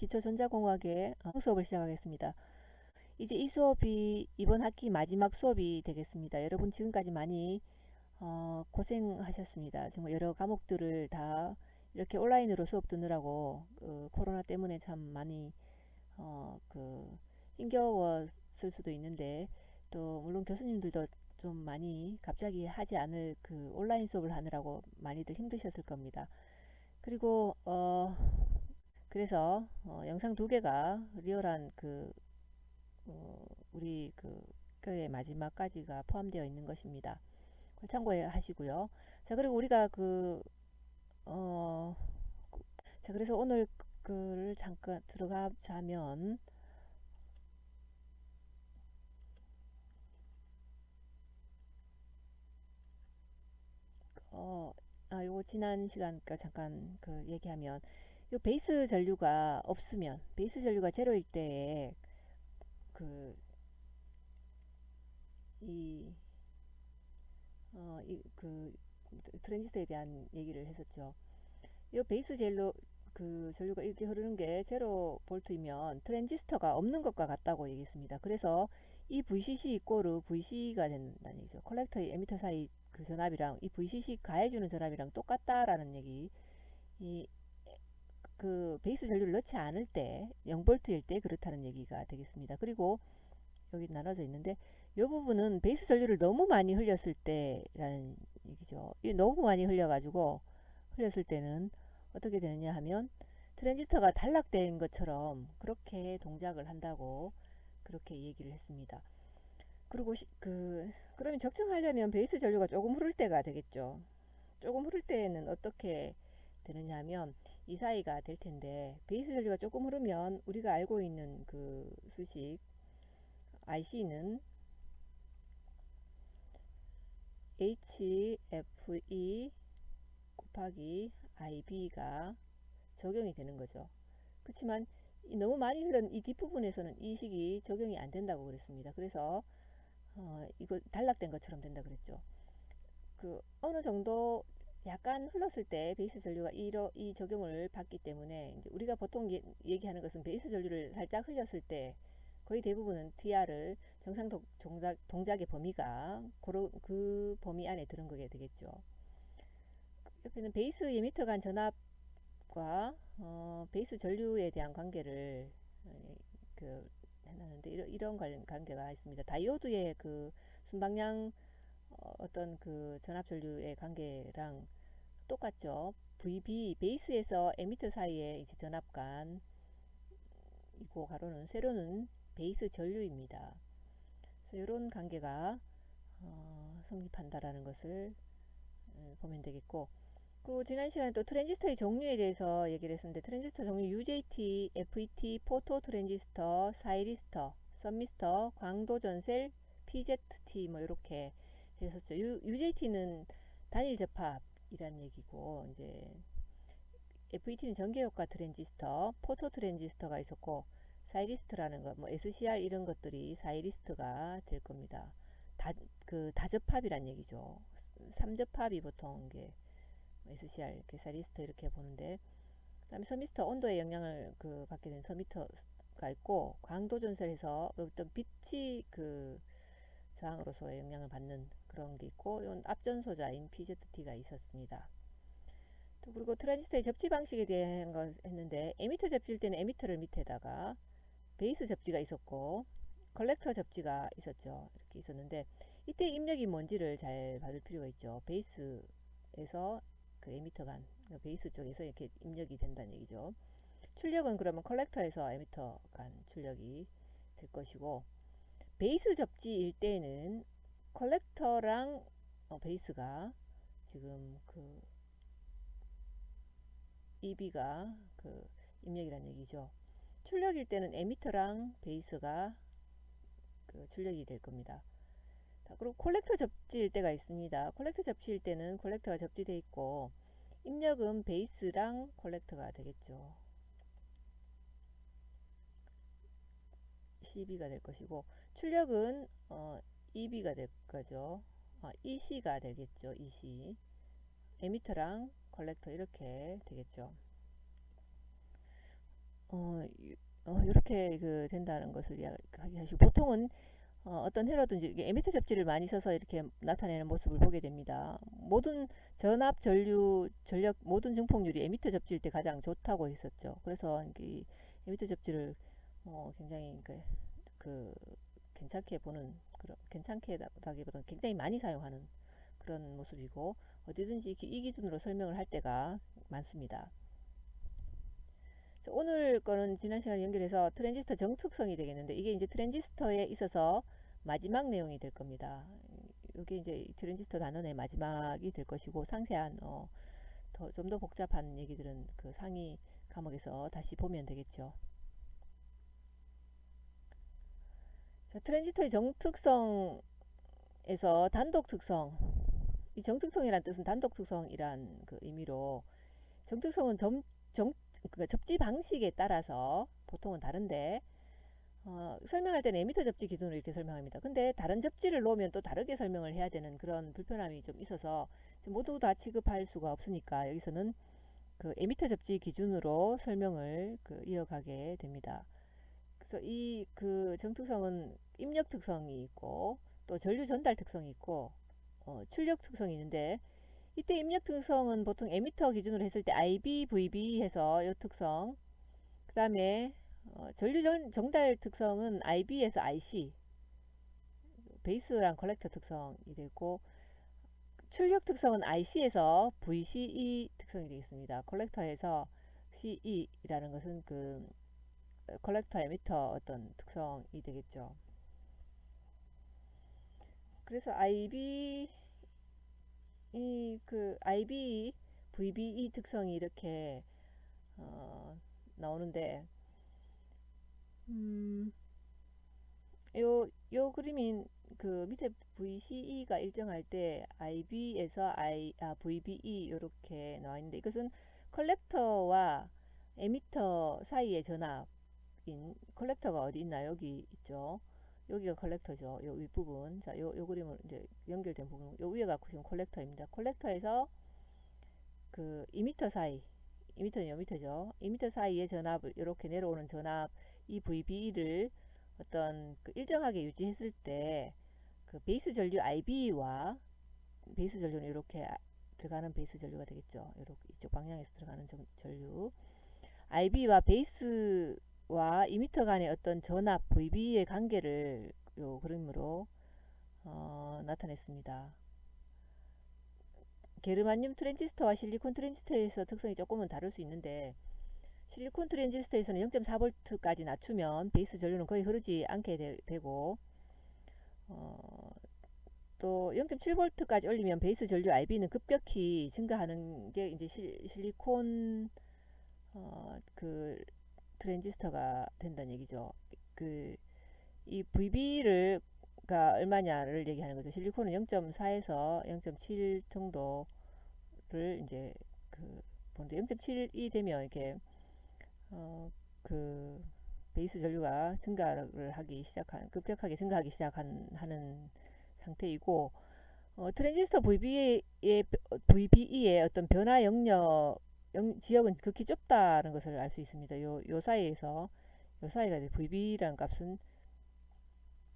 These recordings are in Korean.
기초전자공학의 수업을 시작하겠습니다. 이제 이 수업이 이번 학기 마지막 수업이 되겠습니다. 여러분 지금까지 많이 고생하셨습니다. 정말 여러 과목들을 다 이렇게 온라인으로 수업 듣느라고 코로나 때문에 참 많이 힘겨웠을 수도 있는데, 또 물론 교수님들도 좀 많이 갑자기 하지 않을 온라인 수업을 하느라고 많이들 힘드셨을 겁니다. 그리고 그래서 영상 두 개가 리얼한 우리 교회 마지막까지가 포함되어 있는 것입니다. 참고해 하시고요. 자, 그리고 우리가 어, 자, 그래서 오늘 그를 잠깐 들어가자면, 요거 지난 시간 잠깐 얘기하면, 요 베이스 전류가 없으면, 베이스 전류가 제로일 때에 그, 이, 트랜지스터에 대한 얘기를 했었죠. 이 베이스 젤로 전류가 이렇게 흐르는 게 제로 볼트이면 트랜지스터가 없는 것과 같다고 얘기했습니다. 그래서 이 VCC 이꼬르 VC가 된다는 얘기죠. 컬렉터의 에미터 사이 전압이랑 이 VCC 가해주는 전압이랑 똑같다라는 얘기. 이 베이스 전류를 넣지 않을 때 0볼트일 때 그렇다는 얘기가 되겠습니다. 그리고 여기 나눠져 있는데, 이 부분은 베이스 전류를 너무 많이 흘렸을 때라는 얘기죠. 이 너무 많이 흘렸을 때는 어떻게 되느냐 하면 트랜지스터가 단락된 것처럼 그렇게 동작을 한다고 그렇게 얘기를 했습니다. 그리고 그러면 적정하려면 베이스 전류가 조금 흐를 때가 되겠죠. 조금 흐를 때는 어떻게 되느냐 하면 이 사이가 될 텐데, 베이스 전류가 조금 흐르면 우리가 알고 있는 수식 IC는 HFE 곱하기 IB가 적용이 되는 거죠. 그렇지만 너무 많이 흐른 이 뒷부분에서는 이 식이 적용이 안 된다고 그랬습니다. 그래서 이거 단락된 것처럼 된다 그랬죠. 어느 정도 약간 흘렀을 때 베이스 전류가 이 적용을 받기 때문에, 이제 우리가 보통 얘기하는 것은 베이스 전류를 살짝 흘렸을 때 거의 대부분은 TR을 정상 동작의 범위가 그 범위 안에 들은 거게 되겠죠. 옆에는 베이스 에미터 간 전압과 베이스 전류에 대한 관계를 해놨는데, 이런 관계가 있습니다. 다이오드의 순방향 어떤 전압 전류의 관계랑 똑같죠. VB 베이스에서 에미터 사이의 이제 전압간 이고 가로는 세로는 베이스 전류입니다. 그래서 이런 관계가 성립한다라는 것을 보면 되겠고, 그리고 지난 시간에 또 트랜지스터의 종류에 대해서 얘기를 했었는데, 트랜지스터 종류 UJT, FET, 포토 트랜지스터, 사이리스터, 썸미스터, 광도전셀, PZT 뭐 이렇게 했었죠. UJT는 단일 접합이란 얘기고, 이제 FET는 전개효과 트랜지스터, 포토 트랜지스터가 있었고, 사이리스트라는 거, 뭐 SCR 이런 것들이 사이리스트가 될 겁니다. 다접합이란 얘기죠. 3접합이 보통 게 SCR, 이렇게 사이리스트 이렇게 보는데, 그다음에 서미스터 온도에 영향을 받게 된 서미터가 있고, 광도전설에서 어떤 빛이 저항으로서의 영향을 받는 그런 게 있고, 이건 앞전소자인 PZT가 있었습니다. 또 그리고 트랜지스터의 접지 방식에 대한 걸 했는데, 에미터 접지일 때는 에미터를 밑에다가 베이스 접지가 있었고 컬렉터 접지가 있었죠. 이렇게 있었는데, 이때 입력이 뭔지를 잘 받을 필요가 있죠. 베이스에서 에미터 간 베이스 쪽에서 이렇게 입력이 된다는 얘기죠. 출력은 그러면 컬렉터에서 에미터 간 출력이 될 것이고, 베이스 접지일 때는 컬렉터랑 베이스가 지금 EB가 입력이란 얘기죠. 출력일 때는 에미터랑 베이스가 출력이 될 겁니다. 자, 그리고 콜렉터 접지일 때가 있습니다. 콜렉터 접지일 때는 콜렉터가 접지되어 있고, 입력은 베이스랑 콜렉터가 되겠죠. CB가 될 것이고, 출력은 EB가 될 거죠. EC가 되겠죠. EC. 에미터랑 콜렉터 이렇게 되겠죠. 이렇게 그 된다는 것을 이야기하시고, 보통은 어떤 회로든지 이게 에미터 접지를 많이 써서 이렇게 나타내는 모습을 보게 됩니다. 모든 전압, 전류, 전력 모든 증폭률이 에미터 접지일 때 가장 좋다고 했었죠. 그래서 이 에미터 접지를 굉장히 그 괜찮게 보는, 그런 괜찮게라기보다는 굉장히 많이 사용하는 그런 모습이고, 어디든지 이 기준으로 설명을 할 때가 많습니다. 오늘 거는 지난 시간에 연결해서 트랜지스터 정특성이 되겠는데, 이게 이제 트랜지스터에 있어서 마지막 내용이 될 겁니다. 이게 이제 트랜지스터 단원의 마지막이 될 것이고, 상세한 좀 더 복잡한 얘기들은 그 상위 과목에서 다시 보면 되겠죠. 자, 트랜지스터의 정특성에서 단독 특성, 이 정특성이란 뜻은 단독 특성이란 그 의미로, 정특성은 그러니까 접지 방식에 따라서 보통은 다른데, 설명할 때는 에미터 접지 기준으로 이렇게 설명합니다. 근데 다른 접지를 놓으면 또 다르게 설명을 해야 되는 그런 불편함이 좀 있어서 모두 다 취급할 수가 없으니까, 여기서는 그 에미터 접지 기준으로 설명을 이어가게 됩니다. 그래서 이 그 정특성은 입력 특성이 있고, 또 전류 전달 특성이 있고, 출력 특성이 있는데, 이때 입력 특성은 보통 에미터 기준으로 했을 때 IB, VB 해서 이 특성, 그 다음에 전류 정달 특성은 IB에서 IC, 베이스랑 컬렉터 특성이 되고, 출력 특성은 IC에서 VCE 특성이 되겠습니다. 컬렉터에서 CE라는 것은 그 컬렉터 에미터 어떤 특성이 되겠죠. 그래서 IB, VBE 특성이 이렇게 나오는데, 요 그림인 그 밑에 VCE가 일정할 때 IB에서 VBE 이렇게 나와 있는데, 이것은 컬렉터와 에미터 사이의 전압인, 컬렉터가 어디 있나, 여기 있죠. 여기가 컬렉터죠. 요 윗부분. 자, 요 그림을 이제 연결된 부분, 요 위에가 지금 컬렉터입니다. 컬렉터에서 그 2m 사이, 2m는 요 미터죠. 2m 사이의 전압을 이렇게 내려오는 전압, 이 VB를 어떤 일정하게 유지했을 때 그 베이스 전류 IB와 베이스 전류는 이렇게 들어가는 베이스 전류가 되겠죠. 이렇게 이쪽 방향에서 들어가는 전류 IB와 베이스와 2m 간의 어떤 전압 VB의 관계를 요 그림으로 나타냈습니다. 게르마늄 트랜지스터와 실리콘 트랜지스터에서 특성이 조금은 다를 수 있는데, 실리콘 트랜지스터에서는 0.4V까지 낮추면 베이스 전류는 거의 흐르지 않게 되고, 또 0.7V까지 올리면 베이스 전류 IB는 급격히 증가하는 게 이제 실리콘 그 트랜지스터가 된다는 얘기죠. 이 VB가 얼마냐를 얘기하는 거죠. 실리콘은 0.4에서 0.7 정도를 이제 본데, 0.7이 되면 이렇게 그 베이스 전류가 증가를 하기 시작한, 급격하게 증가하기 시작하는 상태이고, 트랜지스터 VBE의 어떤 변화 지역은 극히 좁다는 것을 알 수 있습니다. 요 사이에서, 요 사이가 VB라는 값은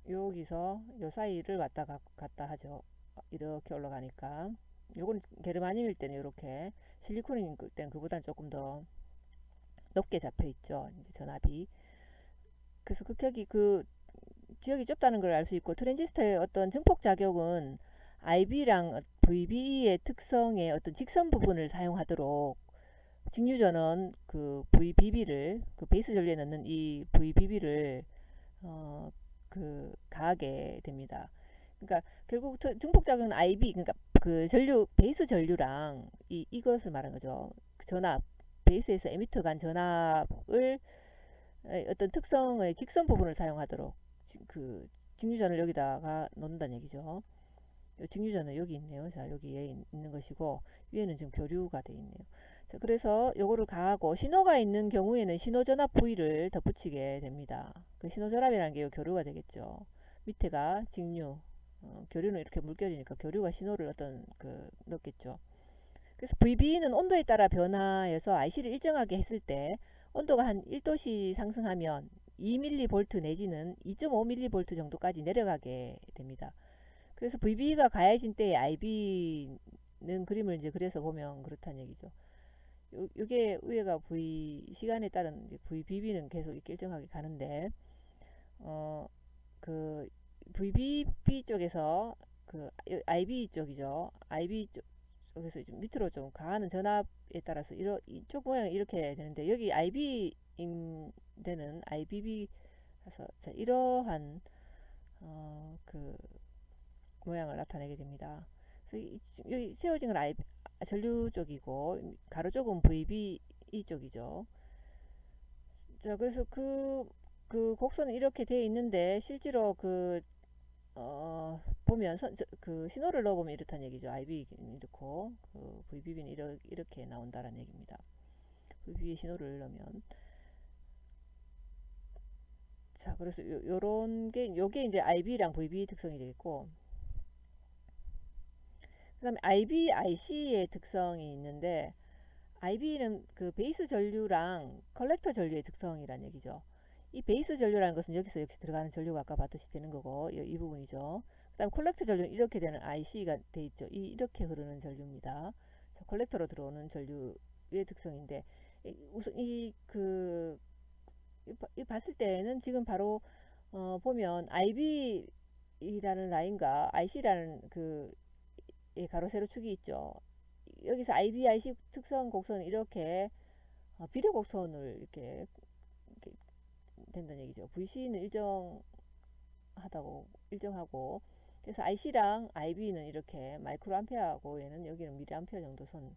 여기서 요 사이를 왔다 갔다 하죠. 이렇게 올라가니까. 요건 게르마늄일 때는 이렇게, 실리콘일 때는 그보다는 조금 더 높게 잡혀 있죠. 이제 전압이. 그래서 극격이 지역이 좁다는 걸 알 수 있고, 트랜지스터의 어떤 증폭 작용은 IB랑 VB의 특성의 어떤 직선 부분을 사용하도록, 직류전은 그 VBB를, 그 베이스 전류에 넣는 이 VBB를 가하게 됩니다. 그러니까 결국 증폭 작용은 IB, 그러니까 그 베이스 전류랑 이것을 말하는 거죠. 전압, 베이스에서 에미터 간 전압을 어떤 특성의 직선 부분을 사용하도록 그 직류전을 여기다가 놓는다는 얘기죠. 직류전은 여기 있네요. 자, 여기에 있는 것이고, 위에는 지금 교류가 되어 있네요. 자, 그래서 요거를 가하고, 신호가 있는 경우에는 신호전압 V를 덧붙이게 됩니다. 그 신호전압이라는 게 요 교류가 되겠죠. 밑에가 직류, 교류는 이렇게 물결이니까 교류가 신호를 넣겠죠. 그래서 VB는 온도에 따라 변화해서 IC를 일정하게 했을 때 온도가 한 1도씩 상승하면 2mV 내지는 2.5mV 정도까지 내려가게 됩니다. 그래서 VB가 가해진 때의 IB는 그림을 이제 그래서 보면 그렇다는 얘기죠. 요게 위에가 V 시간에 따른 VBB는 계속 이렇게 일정하게 가는데 그 VBB 쪽에서 그 IB 쪽이죠. IB 쪽에서 좀 밑으로 좀 가하는 전압에 따라서 이쪽 모양이 이렇게 되는데 여기 IB인 데는 IBB라서 이러한 그 모양을 나타내게 됩니다. 그래서 여기 세워진 건 전류 쪽이고 가로 쪽은 VB 쪽이죠. 자, 그래서 그 곡선은 이렇게 되어 있는데 실제로 보면 그 신호를 넣어보면 이렇다는 얘기죠. IB는 이렇고 그 VBB는 이렇게 나온다는 얘기입니다. VB의 신호를 넣으면 자, 그래서 요게 이제 IB랑 VB 특성이 되겠고, 그 다음에 IB, IC의 특성이 있는데, IB는 그 베이스 전류랑 컬렉터 전류의 특성이란 얘기죠. 이 베이스 전류라는 것은 여기서 역시 들어가는 전류가 아까 봤듯이 되는 거고, 이 부분이죠. 그 다음 컬렉터 전류는 이렇게 되는 IC가 돼 있죠. 이렇게 흐르는 전류입니다. 컬렉터로 들어오는 전류의 특성인데, 우선 이 봤을 때는 지금 바로 보면 IB라는 라인과 IC라는 그 가로 세로 축이 있죠. 여기서 IB, IC 특성 곡선은 이렇게 비례 곡선을 이렇게 된다는 얘기죠. VC는 일정하고 그래서 IC랑 IB는 이렇게 마이크로 암페어하고 얘는 여기는 미리 암페어 정도 선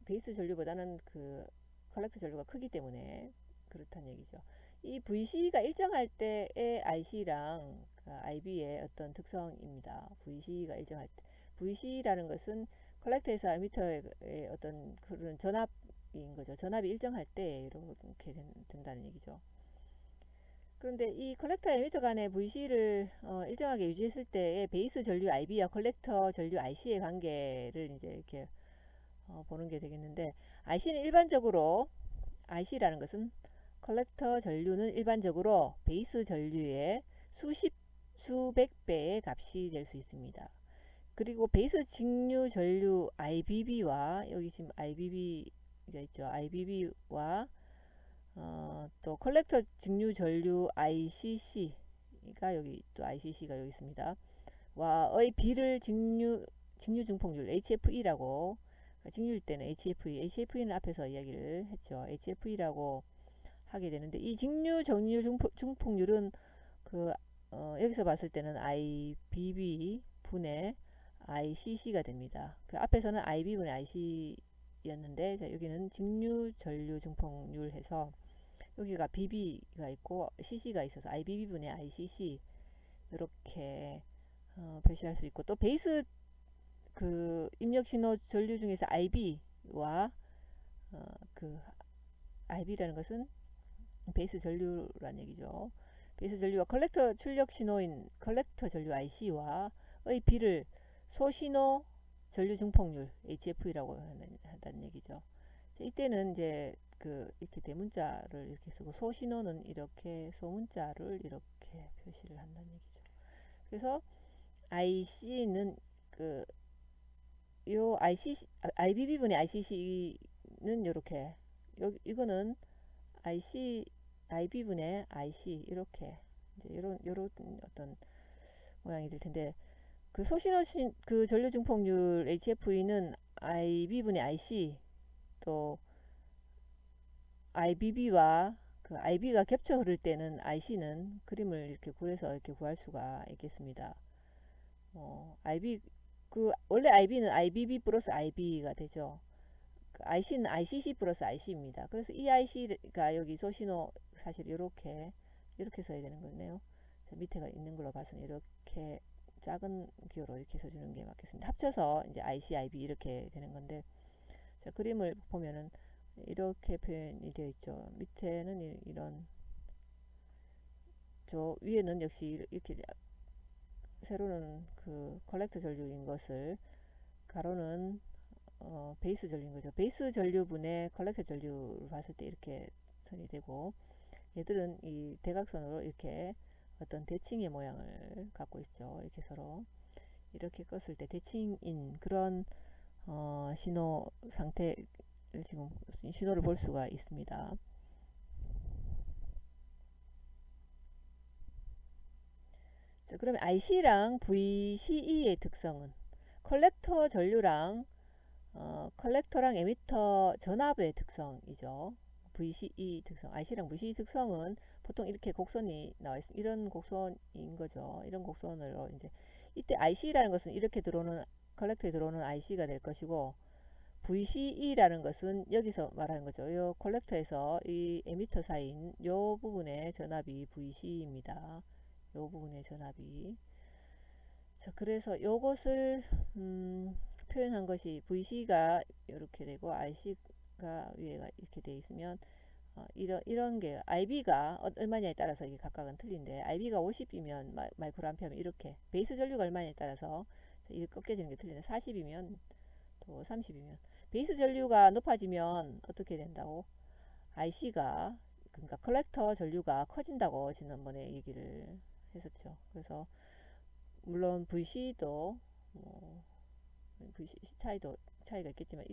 베이스 전류보다는 그 컬렉터 전류가 크기 때문에 그렇다는 얘기죠. 이 VC가 일정할 때의 IC랑 IB의 어떤 특성입니다. VC가 일정할 때. VC라는 것은 컬렉터에서 에미터의 어떤 그런 전압인 거죠. 전압이 일정할 때 이렇게 된다는 얘기죠. 그런데 이 컬렉터 에미터 간의 VC를 일정하게 유지했을 때의 베이스 전류 IB와 컬렉터 전류 IC의 관계를 이제 이렇게 보는 게 되겠는데, IC라는 것은 컬렉터 전류는 일반적으로 베이스 전류의 수백 배의 값이 될 수 있습니다. 그리고 베이스 직류 전류 IBB와 여기 지금 IBB가 있죠. IBB와 또 컬렉터 직류 전류 ICC가 여기 또 ICC가 여기 있습니다. 와의 비를 직류 증폭률 HFE라고, 직류일 때는 HFE는 앞에서 이야기를 했죠. HFE라고 하게 되는데, 이 직류 정류 증폭률은 여기서 봤을 때는 IBB 분의 ICC가 됩니다. 그 앞에서는 IB 분의 IC였는데 여기는 직류 전류 증폭률 해서 여기가 BB가 있고 CC가 있어서 IBB 분의 ICC 이렇게 표시할 수 있고, 또 베이스 그 입력 신호 전류 중에서 IB와 그 IB라는 것은 베이스 전류란 얘기죠. 베이스 전류와 컬렉터 출력 신호인 컬렉터 전류 IC와의 비를 소신호 전류 증폭률 HF이라고 한다는 얘기죠. 이때는 이제 이렇게 대문자를 이렇게 쓰고 소신호는 이렇게 소문자를 이렇게 표시를 한다는 얘기죠. 그래서 IC는 요 IBB분의 ICC는 이렇게 이거는 IB분의 IC 이렇게 이제 요런 어떤 모양이 될 텐데, 그 소신호 그 전류 증폭률 HFE는 IB분의 IC 또 IBB와 그 IB가 겹쳐 흐를 때는 IC는 그림을 이렇게 구해서 이렇게 구할 수가 있겠습니다. 원래 IB는 IBB 플러스 IB가 되죠. IC는 ICC 플러스 IC입니다. 그래서 이 IC가 여기 소신호 사실 이렇게 써야 되는 거네요. 밑에가 있는 걸로 봐서는 이렇게 작은 기호로 이렇게 써주는 게 맞겠습니다. 합쳐서 이제 IC, IB 이렇게 되는 건데, 자, 그림을 보면은 이렇게 표현이 되어 있죠. 밑에는 이런, 저 위에는 역시 이렇게 세로는 그 컬렉터 전류인 것을, 가로는 베이스 전류인 거죠. 베이스 전류분의 컬렉터 전류를 봤을 때 이렇게 선이 되고, 얘들은 이 대각선으로 이렇게 어떤 대칭의 모양을 갖고 있죠. 이렇게 서로 이렇게 껐을 때 대칭인 그런 신호 상태를 지금 신호를 볼 수가 있습니다. 자, 그러면 IC랑 VCE의 특성은 컬렉터 전류랑 컬렉터랑 에미터 전압의 특성이죠. VCE 특성, IC랑 VCE 특성은 보통 이렇게 곡선이 나와 있습니다. 이런 곡선인 거죠. 이런 곡선으로 이제 이때 IC라는 것은 이렇게 들어오는 컬렉터에 들어오는 IC가 될 것이고, VCE라는 것은 여기서 말하는 거죠. 이 컬렉터에서 이 에미터 사이인 이 부분의 전압이 VCE입니다. 이 부분의 전압이. 자, 그래서 이것을 표현한 것이 VC가 이렇게 되고 IC가 위에가 이렇게 돼 있으면 이런 게 IB가 얼마냐에 따라서 이게 각각은 틀린데, IB가 50이면 마이크로암페어면 이렇게 베이스 전류가 얼마냐에 따라서 이게 꺾여지는 게 틀린데, 40이면 또 30이면 베이스 전류가 높아지면 어떻게 된다고? IC가, 그러니까 컬렉터 전류가 커진다고 지난번에 얘기를 했었죠. 그래서 물론 VC도 뭐 VC 차이가 있겠지만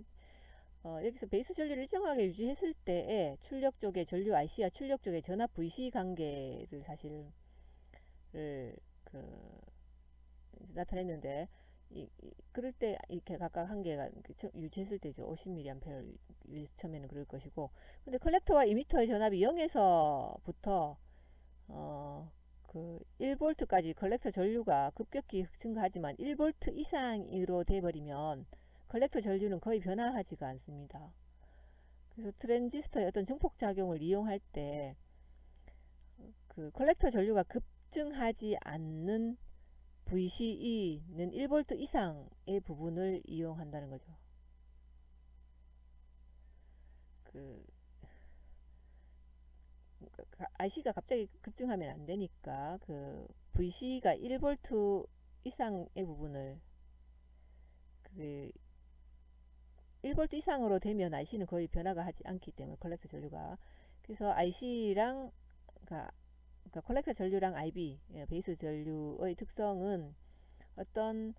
여기서 베이스 전류를 일정하게 유지했을 때에 출력 쪽의 전류 IC와 출력 쪽의 전압 VC 관계를 사실 그 나타냈는데, 그럴 때 이렇게 각각 한계가 유지했을 때죠. 50mA 처음에는 그럴 것이고, 근데 컬렉터와 이미터의 전압이 0에서부터 그 1V까지 컬렉터 전류가 급격히 증가하지만 1V 이상으로 돼버리면 컬렉터 전류는 거의 변화하지가 않습니다. 그래서 트랜지스터의 어떤 증폭작용을 이용할 때 그 컬렉터 전류가 급증하지 않는 VCE는 1V 이상의 부분을 이용한다는 거죠. 그 IC가 갑자기 급증하면 안 되니까 그 VC가 1V 이상의 부분을, 그 1V 이상으로 되면 IC는 거의 변화가 하지 않기 때문에 컬렉터 전류가, 그래서 IC랑 그러니까 컬렉터 전류랑 IB 베이스 전류의 특성은 어떤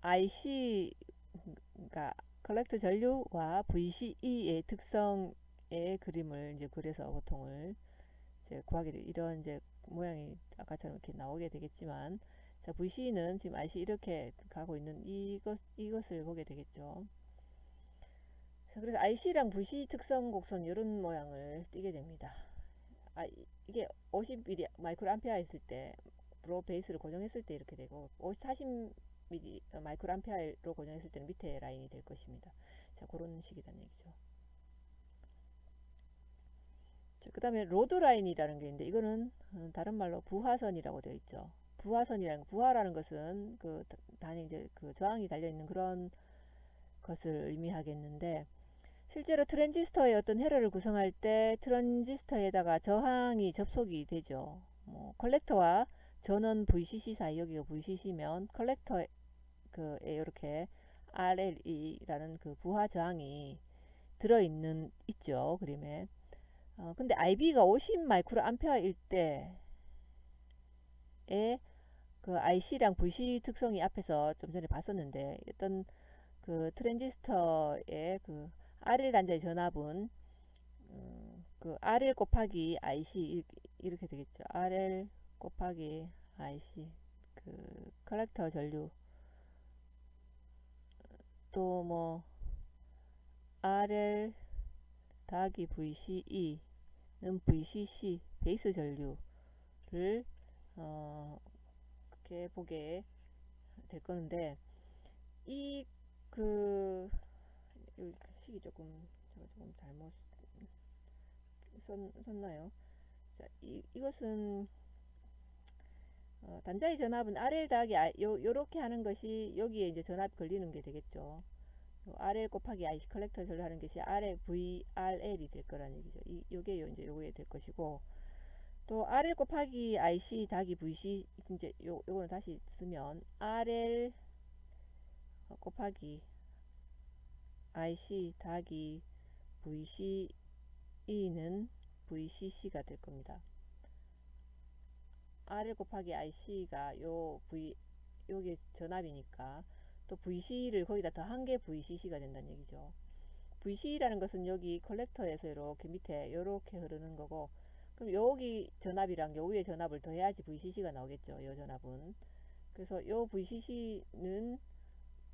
IC, 그러니까 컬렉터 전류와 VCE의 특성의 그림을 이제 그래서 보통을 이제 구하게 돼. 이런 이제 모양이 아까처럼 이렇게 나오게 되겠지만, 자, VC는 지금 IC 이렇게 가고 있는 이것을 보게 되겠죠. 자, 그래서 IC랑 VC 특성 곡선 이런 모양을 띠게 됩니다. 이게 50mm 마이크로 암페어 있을 때 로 베이스를 고정했을 때 이렇게 되고, 40mm 마이크로 암페어로 고정했을 때는 밑에 라인이 될 것입니다. 자, 그런 식이란 얘기죠. 그 다음에 로드 라인이라는 게 있는데, 이거는 다른 말로 부하선이라고 되어 있죠. 부하라는 것은 그 단위 이제 그 저항이 달려 있는 그런 것을 의미하겠는데, 실제로 트랜지스터의 어떤 회로를 구성할 때 트랜지스터에다가 저항이 접속이 되죠. 컬렉터와 전원 VCC 사이, 여기가 VCC면 컬렉터에 이렇게 RLE라는 그 부하 저항이 있죠, 그림에. 근데 IB가 50 마이크로 암페어일 때에 그 IC랑 VC 특성이 앞에서 좀 전에 봤었는데, 어떤 그 트랜지스터의 그 RL 단자의 전압은 그 RL 곱하기 IC 이렇게 되겠죠. RL 곱하기 IC, 그 컬렉터 전류, 또 뭐 RL 더하기 VCE는 VCC 베이스 전류를 그렇게 보게 될 거는데, 그 식이 제가 조금 잘못 썼나요? 자, 이것은 단자의 전압은 RL 더하기 요렇게 하는 것이 여기에 이제 전압 걸리는 게 되겠죠. RL 곱하기 IC 컬렉터 전류 하는 것이 VRL이 될 거라는 얘기죠. 요게 이제 요게 될 것이고, 또 RL 곱하기 IC 더하기 VC, 이제 요거는 다시 쓰면 RL 곱하기 IC 더하기 VCE는 VCC가 될 겁니다. RL 곱하기 IC가 요게 전압이니까 또 VC를 거기다 더한 게 VCC가 된다는 얘기죠. VC라는 것은 여기 컬렉터에서 이렇게 밑에 이렇게 흐르는 거고, 그럼 여기 전압이랑 요 위에 전압을 더해야지 VCC가 나오겠죠. 요 전압은. 그래서 요 VCC는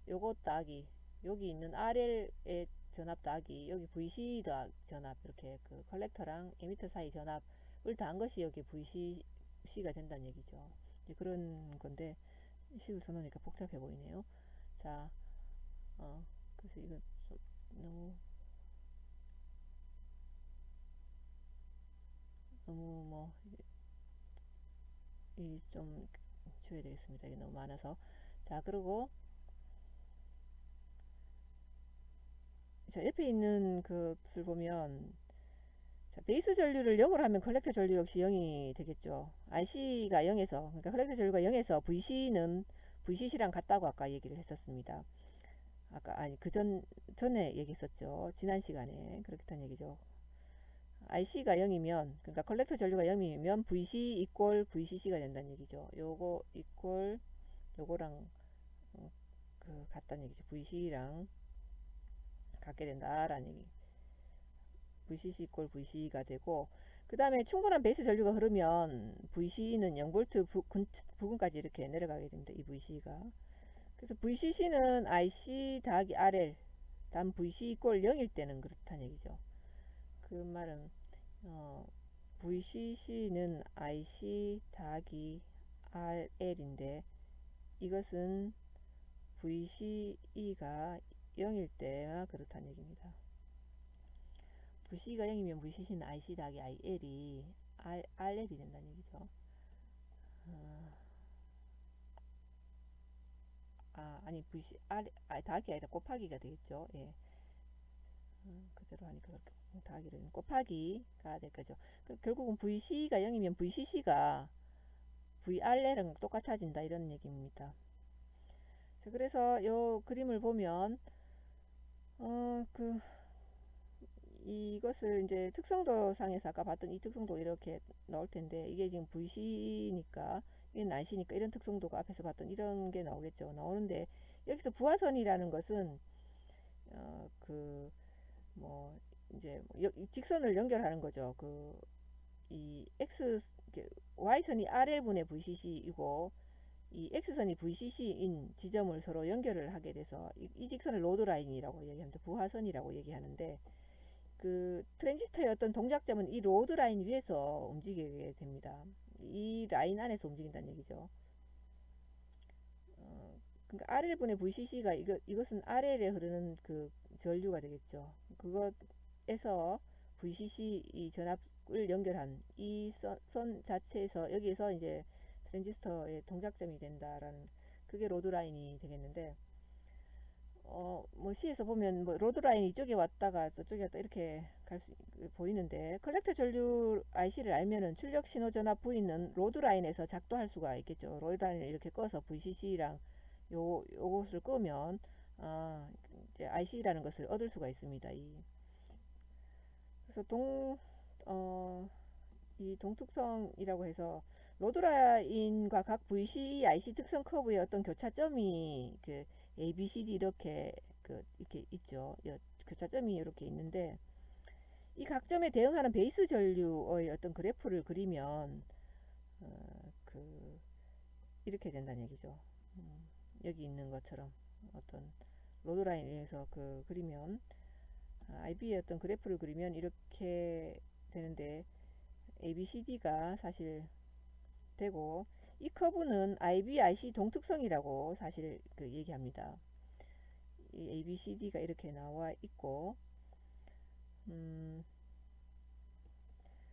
요거 더하기 여기 있는 RL의 전압 더하기 여기 VC 더하기 전압, 이렇게 그 컬렉터랑 에미터 사이 전압을 더한 것이 여기 VCC가 된다는 얘기죠. 이제 그런 건데 식을 써놓으니까 복잡해 보이네요. 자, 그래서 이거 너무 뭐 이 좀 줘야 되겠습니다. 이게 너무 많아서. 자, 그리고 자, 옆에 있는 것을 보면, 자, 베이스 전류를 0으로 하면 컬렉터 전류 역시 0이 되겠죠. RC가 0에서, 그러니까 컬렉터 전류가 0에서 VC는 VCC랑 같다고 아까 얘기를 했었습니다. 아까 아니 전에 얘기했었죠. 지난 시간에 그렇다는 얘기죠. IC가 0이면, 그러니까 컬렉터 전류가 0이면 VC 이꼴 VCC가 된다는 얘기죠. 요거 이꼴 요거랑 같다는 얘기죠. VC랑 같게 된다라는 얘기. VCC 이꼴 VC가 되고, 그 다음에 충분한 베이스 전류가 흐르면 VC는 0V 부근까지 이렇게 내려가게 됩니다. 이 VC가. 그래서 VCC는 IC 더하기 RL 단 VC 이꼴 0일 때는 그렇다는 얘기죠. 그 말은 VCC는 IC 더하기 RL인데 이것은 VCE가 0일 때가 그렇다는 얘기입니다. VC가 0이면 VCC는 IC 더하기 IL이 RL이 된다는 얘기죠. 아니 VC 더하기 아니라 곱하기가 되겠죠. 예. 그대로 하니까 그렇게 더하기를 곱하기가 될 거죠. 결국은 VC가 0이면 VCC가 VRL이랑 똑같아진다 이런 얘기입니다. 자, 그래서 요 그림을 보면 이것을 이제 특성도 상에서 아까 봤던 이 특성도 이렇게 나올 텐데, 이게 지금 VC니까 이건 IC니까 이런 특성도가 앞에서 봤던 이런 게 나오겠죠. 나오는데 여기서 부하선이라는 것은 뭐 이제 직선을 연결하는 거죠. 이 Y선이 RL분의 VCC이고 이 X선이 VCC인 지점을 서로 연결을 하게 돼서 이 직선을 로드라인이라고 얘기합니다. 부하선이라고 얘기하는데, 그 트랜지스터의 어떤 동작점은 이 로드라인 위에서 움직이게 됩니다. 이 라인 안에서 움직인다는 얘기죠. 그러니까 RL분의 VCC가 이것은 RL에 흐르는 그 전류가 되겠죠. 그것에서 VCC 이 전압을 연결한 이 선 자체에서 여기에서 이제 트랜지스터의 동작점이 된다라는, 그게 로드라인이 되겠는데, 뭐 시에서 보면 뭐 로드라인이 이쪽에 왔다가 저쪽에 왔다 이렇게 보이는데, 컬렉터 전류 IC를 알면은 출력 신호 전압 V는 로드라인에서 작동할 수가 있겠죠. 로드라인을 이렇게 꺼서 VCC랑 요것을 끄면 이제 IC라는 것을 얻을 수가 있습니다. 그래서 이 동특성이라고 해서 로드라인과 각 VC, IC 특성 커브의 어떤 교차점이 A, B, C, D 이렇게 이렇게 있죠. 교차점이 이렇게 있는데, 이 각 점에 대응하는 베이스 전류의 어떤 그래프를 그리면 이렇게 된다는 얘기죠. 여기 있는 것처럼 어떤 로드라인에서 그리면 IB의 어떤 그래프를 그리면 이렇게 되는데, ABCD가 사실 되고, 이 커브는 IB, IC 동특성이라고 사실 얘기합니다. 이 ABCD가 이렇게 나와 있고,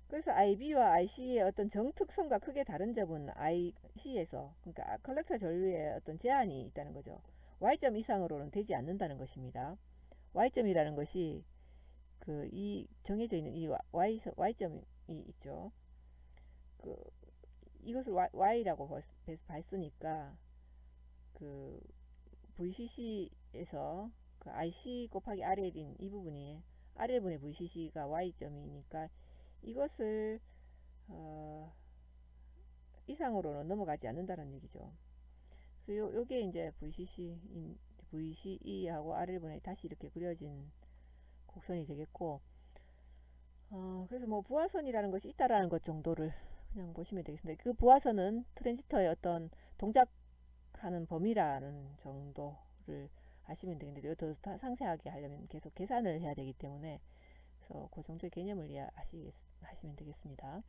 그래서 IB와 IC의 어떤 정특성과 크게 다른 점은 IC에서, 그러니까 컬렉터 전류에 어떤 제한이 있다는 거죠. Y점 이상으로는 되지 않는다는 것입니다. Y점이라는 것이 이 정해져 있는 이 Y점이 있죠. 이것을 Y라고 봤으니까 VCC에서 그 IC 곱하기 RL인 이 부분이 RL분의 VCC가 Y점이니까 이것을 이상으로는 넘어가지 않는다는 얘기죠. 그래서 요게 이제 VCE하고 RL분의 다시 이렇게 그려진 곡선이 되겠고, 그래서 뭐 부하선이라는 것이 있다라는 것 정도를 그냥 보시면 되겠습니다. 그 부하선은 트랜지스터의 어떤 동작하는 범위라는 정도를 아시면 되겠는데, 더 상세하게 하려면 계속 계산을 해야 되기 때문에, 그래서 그 정도의 개념을 이해하시면 되겠습니다.